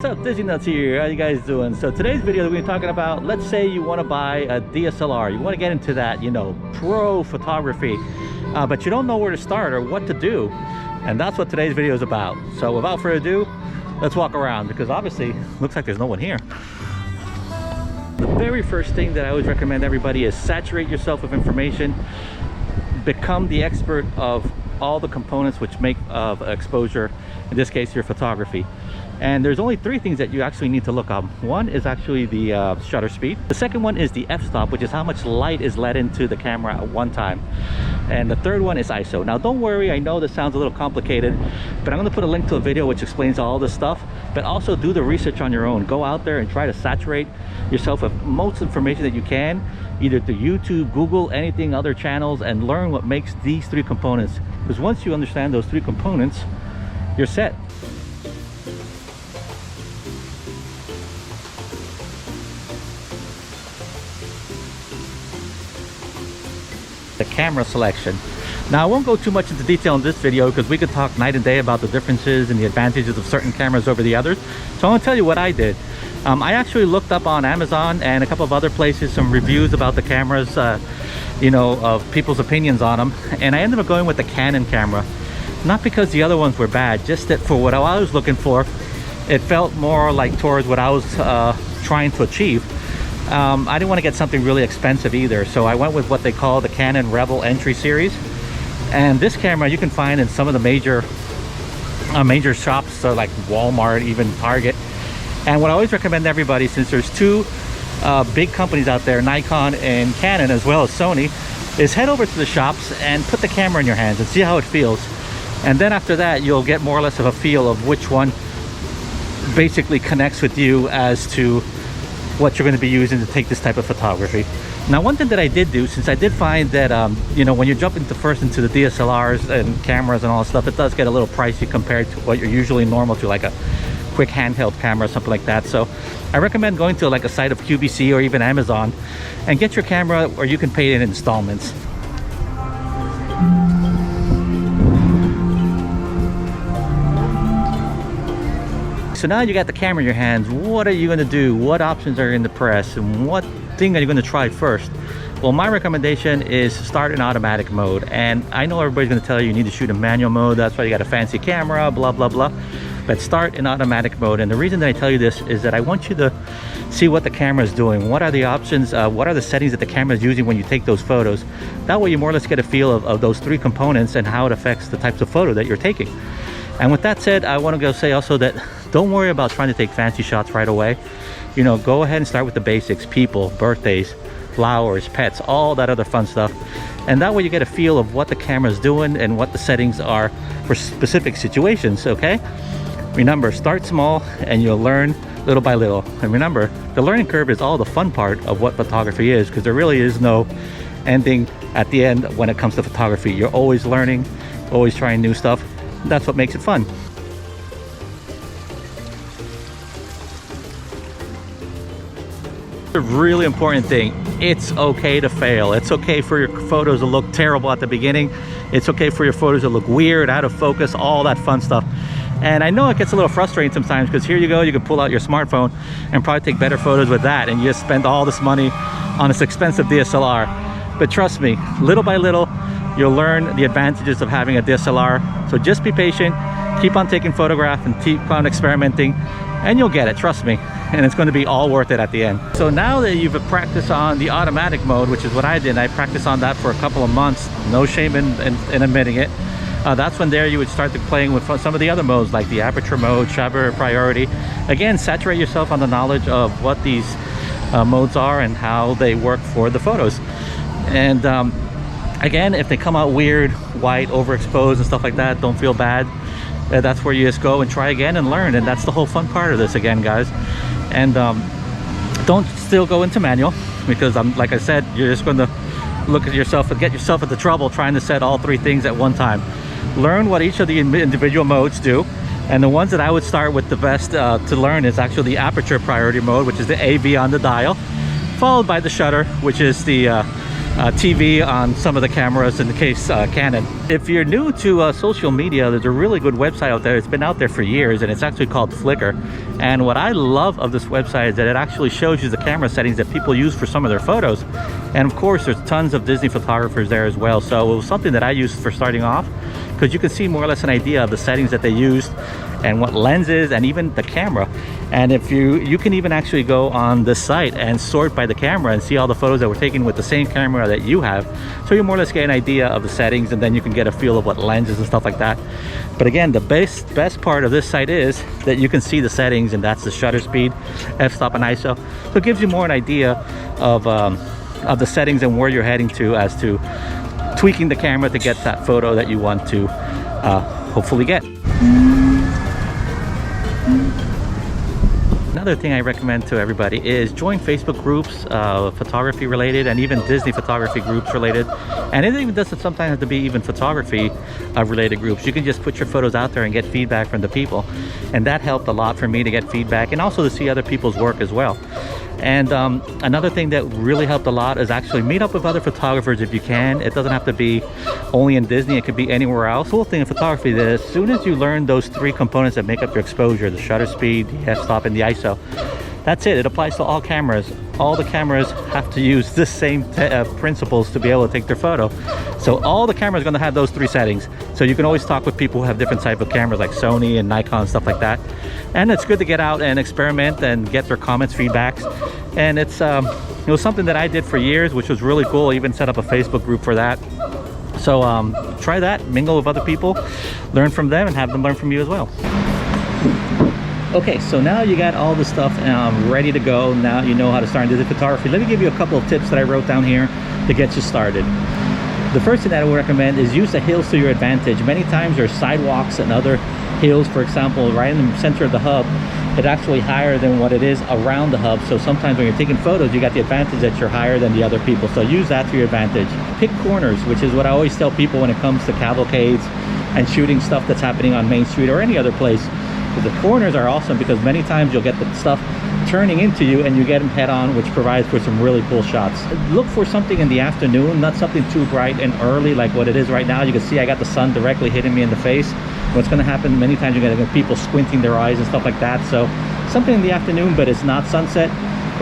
What's up, Digi Nuts here? How you guys doing? So today's video we're going to be talking about, let's say you want to buy a DSLR, you want to get into that, you know, pro photography, but you don't know where to start or what to do, and that's what today's video is about. So without further ado, let's walk around, because obviously looks like there's no one here. The very first thing that I always recommend everybody is saturate yourself with information, become the expert of all the components which make of exposure, in this case your photography. And there's only three things that you actually need to look up. One is actually the shutter speed. The second one is the f-stop, which is how much light is let into the camera at one time. And the third one is ISO. Now don't worry, I know this sounds a little complicated, but I'm going to put a link to a video which explains all this stuff. But also do the research on your own. Go out there and try to saturate yourself with most information that you can, either through YouTube, Google, anything, other channels, and learn what makes these three components. Because once you understand those three components, you're set. The camera selection. Now I won't go too much into detail in this video because we could talk night and day about the differences and the advantages of certain cameras over the others. So I'm going to tell you what I did. I actually looked up on Amazon and a couple of other places some reviews about the cameras, you know, of people's opinions on them, and I ended up going with the Canon camera. Not because the other ones were bad, just that for what I was looking for, it felt more like towards what I was trying to achieve. I didn't want to get something really expensive either, so I went with what they call the Canon Rebel Entry Series. And this camera you can find in some of the major shops, so like Walmart, even Target. And what I always recommend to everybody, since there's two big companies out there, Nikon and Canon, as well as Sony, is head over to the shops and put the camera in your hands and see how it feels. And then after that, you'll get more or less of a feel of which one basically connects with you as to what you're going to be using to take this type of photography. Now, one thing that I did do, since I did find that you know, when you jump into the DSLRs and cameras and all that stuff, it does get a little pricey compared to what you're usually normal to, like a quick handheld camera or something like that. So I recommend going to like a site of QVC or even Amazon and get your camera, or you can pay it in installments. So now you got the camera in your hands, what are you going to do? What options are in the press? And what thing are you going to try first? Well, my recommendation is start in automatic mode. And I know everybody's going to tell you need to shoot in manual mode, that's why you got a fancy camera, blah, blah, blah. But start in automatic mode. And the reason that I tell you this is that I want you to see what the camera is doing. What are the options? What are the settings that the camera is using when you take those photos? That way you more or less get a feel of those three components and how it affects the types of photo that you're taking. And with that said, I want to go say also that don't worry about trying to take fancy shots right away. You know, go ahead and start with the basics: people, birthdays, flowers, pets, all that other fun stuff. And that way you get a feel of what the camera is doing and what the settings are for specific situations, okay? Remember, start small and you'll learn little by little. And remember, the learning curve is all the fun part of what photography is, because there really is no ending at the end when it comes to photography. You're always learning, always trying new stuff. That's what makes it fun. A really important thing: it's okay to fail. It's okay for your photos to look terrible at the beginning. It's okay for your photos to look weird, out of focus, all that fun stuff. And I know it gets a little frustrating sometimes, because here you go, you can pull out your smartphone and probably take better photos with that, and you just spend all this money on this expensive DSLR. But trust me, little by little you'll learn the advantages of having a DSLR. So just be patient, keep on taking photographs and keep on experimenting, and you'll get it, trust me. And it's going to be all worth it at the end. So now that you've practiced on the automatic mode, which is what I did, I practiced on that for a couple of months, no shame in admitting it. That's when there you would start to playing with some of the other modes, like the aperture mode, shutter priority. Again, saturate yourself on the knowledge of what these modes are and how they work for the photos. And again, if they come out weird, white, overexposed and stuff like that, don't feel bad. That's where you just go and try again and learn. And that's the whole fun part of this again, guys. And don't still go into manual, because like I said, you're just going to look at yourself and get yourself into trouble trying to set all three things at one time. Learn what each of the individual modes do. And the ones that I would start with the best to learn is actually the aperture priority mode, which is the AV on the dial, followed by the shutter, which is the TV on some of the cameras, in the case Canon. If you're new to social media, there's a really good website out there. It's been out there for years, and it's actually called Flickr. And what I love of this website is that it actually shows you the camera settings that people use for some of their photos. And of course, there's tons of Disney photographers there as well. So it was something that I used for starting off, because you can see more or less an idea of the settings that they used and what lenses and even the camera. And if you can even actually go on this site and sort by the camera and see all the photos that were taken with the same camera that you have, so you more or less get an idea of the settings, and then you can get a feel of what lenses and stuff like that. But again, the best part of this site is that you can see the settings, and that's the shutter speed, f-stop, and ISO. So it gives you more an idea of the settings and where you're heading to as to tweaking the camera to get that photo that you want to hopefully get. Another thing I recommend to everybody is join Facebook groups, photography related, and even Disney photography groups related. And it even doesn't sometimes have to be even photography related groups. You can just put your photos out there and get feedback from the people. And that helped a lot for me to get feedback, and also to see other people's work as well. And another thing that really helped a lot is actually meet up with other photographers if you can. It doesn't have to be only in Disney, it could be anywhere else. The cool thing in photography is as soon as you learn those three components that make up your exposure, the shutter speed, the f-stop, and the ISO, that's it. It applies to all cameras. All the cameras have to use the same principles to be able to take their photo. So all the cameras are going to have those three settings. So you can always talk with people who have different type of cameras like Sony and Nikon, stuff like that. And it's good to get out and experiment and get their comments, feedbacks. And it was something that I did for years, which was really cool. I even set up a Facebook group for that. So try that, mingle with other people, learn from them, and have them learn from you as well. Okay, so now you got all the stuff ready to go. Now you know how to start into the photography. Let me give you a couple of tips that I wrote down here to get you started. The first thing that I would recommend is use the hills to your advantage. Many times there's sidewalks and other hills, for example, right in the center of the hub. It's actually higher than what it is around the hub. So sometimes when you're taking photos, you got the advantage that you're higher than the other people. So use that to your advantage. Pick corners, which is what I always tell people when it comes to cavalcades and shooting stuff that's happening on Main Street or any other place. The corners are awesome because many times you'll get the stuff turning into you and you get them head on, which provides for some really cool shots. Look for something in the afternoon, not something too bright and early like what it is right now. You can see I got the sun directly hitting me in the face. What's going to happen many times, you're going to get people squinting their eyes and stuff like that. So something in the afternoon, but it's not sunset,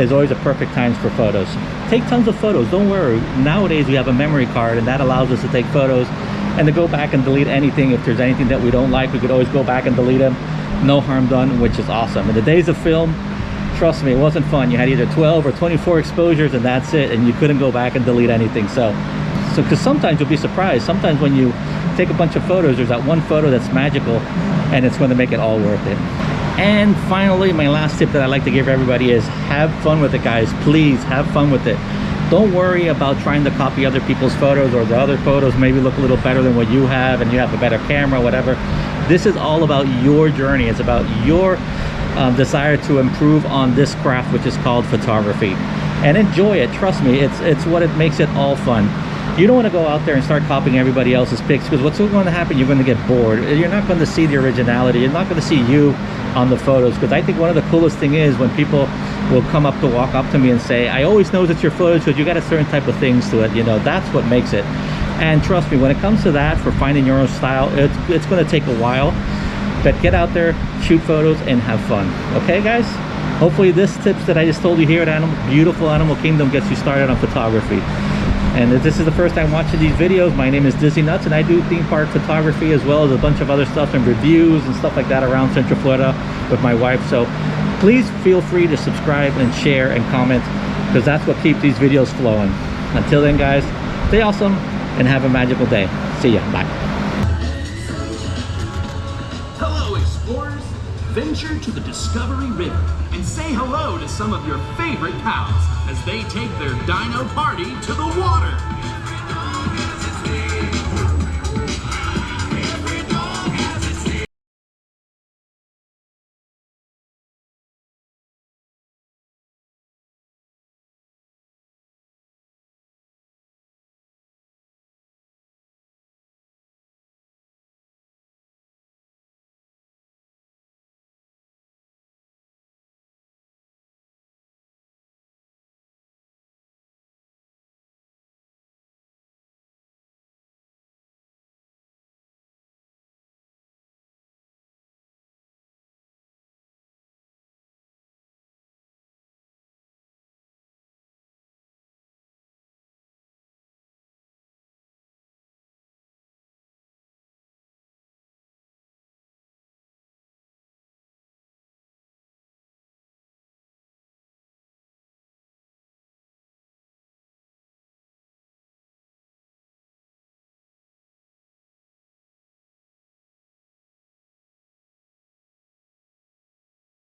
is always a perfect time for photos. Take tons of photos, don't worry. Nowadays we have a memory card, and that allows us to take photos and to go back and delete anything. If there's anything that we don't like, we could always go back and delete them. No harm done, which is awesome. In the days of film, trust me, it wasn't fun. You had either 12 or 24 exposures and that's it, and you couldn't go back and delete anything. So because sometimes you'll be surprised. Sometimes when you take a bunch of photos, there's that one photo that's magical, and it's going to make it all worth it. And finally, my last tip that I like to give everybody is have fun with it, guys. Please have fun with it. Don't worry about trying to copy other people's photos, or the other photos maybe look a little better than what you have and you have a better camera, whatever. This is all about your journey. It's about your desire to improve on this craft, which is called photography. And enjoy it. Trust me, it's what it makes it all fun. You don't want to go out there and start copying everybody else's pics, because what's going to happen, you're going to get bored. You're not going to see the originality. You're not going to see you on the photos. Because I think one of the coolest thing is when people will come up to walk up to me and say, I always know it's your photos because you got a certain type of things to it. You know, that's what makes it. And trust me, when it comes to that, for finding your own style, it's going to take a while. But get out there, shoot photos, and have fun. Okay, guys? Hopefully this tips that I just told you here at beautiful Animal Kingdom gets you started on photography. And if this is the first time watching these videos, my name is Disney Nuts, and I do theme park photography as well as a bunch of other stuff and reviews and stuff like that around Central Florida with my wife. So please feel free to subscribe and share and comment, because that's what keeps these videos flowing. Until then, guys, stay awesome and have a magical day. See ya. Bye. Hello, explorers. Venture to the Discovery River and say hello to some of your favorite pals as they take their dino party to the water.